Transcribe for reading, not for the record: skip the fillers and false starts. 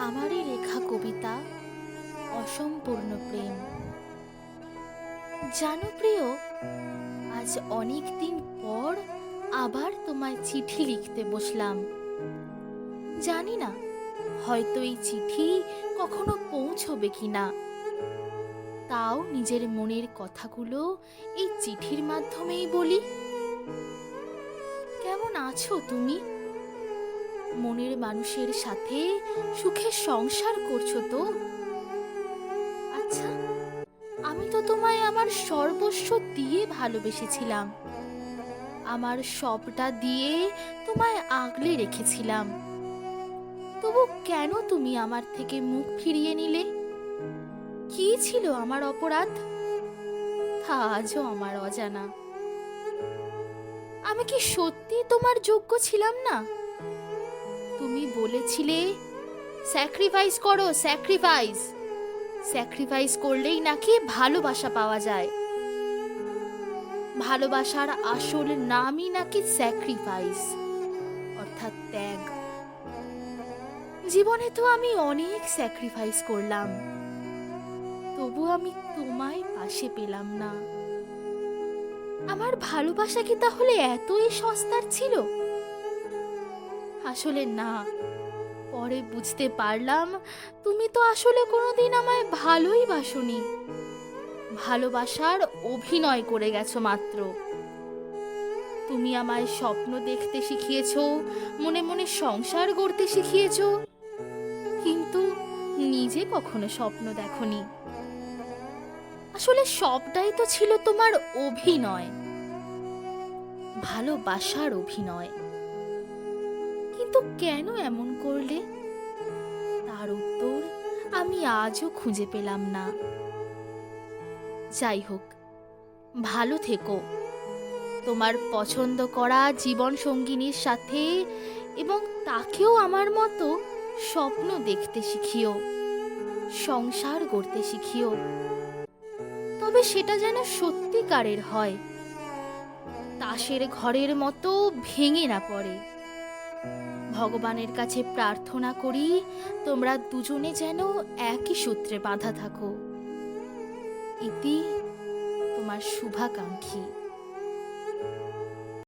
আমারই লেখা কবিতা অসম্পূর্ণ প্রেম। জানো প্রিয়, আজ অনেক দিন পর আবার তোমায় চিঠি লিখতে বসলাম। জানি না হয়তো এই চিঠি কখনো পৌঁছবে কিনা, তাও নিজের মনের কথাগুলো এই চিঠির মাধ্যমেই বলি। কেমন আছো তুমি? মনের মানুষের সাথে সুখে সংসার করছো তো? আচ্ছা, আমি তো তোমায় আমার সর্বস্ব দিয়ে ভালোবেসেছিলাম, আমার সবটা দিয়ে তোমায় আগলে রেখেছিলাম। তবু কেন তুমি আমার থেকে মুখ ফিরিয়ে নিলে? কি ছিল আমার অপরাধ? তা আজও আমার অজানা। আমি কি সত্যি তোমার যোগ্য ছিলাম না? তুমি বলেছিলে স্যাক্রিফাইস করো, স্যাক্রিফাইস স্যাক্রিফাইস করলেই নাকি ভালোবাসা পাওয়া যায়। ভালোবাসার আসল নামই নাকি স্যাক্রিফাইস, অর্থাৎ ত্যাগ। জীবনে তো আমি অনেক স্যাক্রিফাইস করলাম, তবু আমি তোমায় পাশে পেলাম না। আমার ভালোবাসা কি তাহলে এতই সস্তার ছিল? আসলে না, পরে বুঝতে পারলাম তুমি তো আসলে কোনোদিন আমায় ভালোই বাসোনি, ভালোবাসার অভিনয় করে গেছো মাত্র। তুমি আমায় স্বপ্ন দেখতে শিখিয়েছো, মনে মনে সংসার গড়তে শিখিয়েছো, কিন্তু নিজে কখনো স্বপ্ন দেখোনি। আসলে সবটাই তো ছিল তোমার অভিনয়, ভালোবাসার অভিনয়। কিন্তু কেন এমন করলে? তার উত্তর আমি আজও খুঁজে পেলাম না। যাই হোক, ভালো থেকো তোমার পছন্দ করা জীবন সঙ্গিনীর সাথে, এবং তাকেও আমার মতো স্বপ্ন দেখতে শিখিও, সংসার গড়তে শিখিও। তবে সেটা যেন সত্যিকারের হয়, তাসের ঘরের মতো ভেঙে না পড়ে। ভগবানের কাছে প্রার্থনা করি তোমরা দুজনে যেন একই সূত্রে বাঁধা থাকো। ইতি, তোমার শুভাকাঙ্ক্ষী।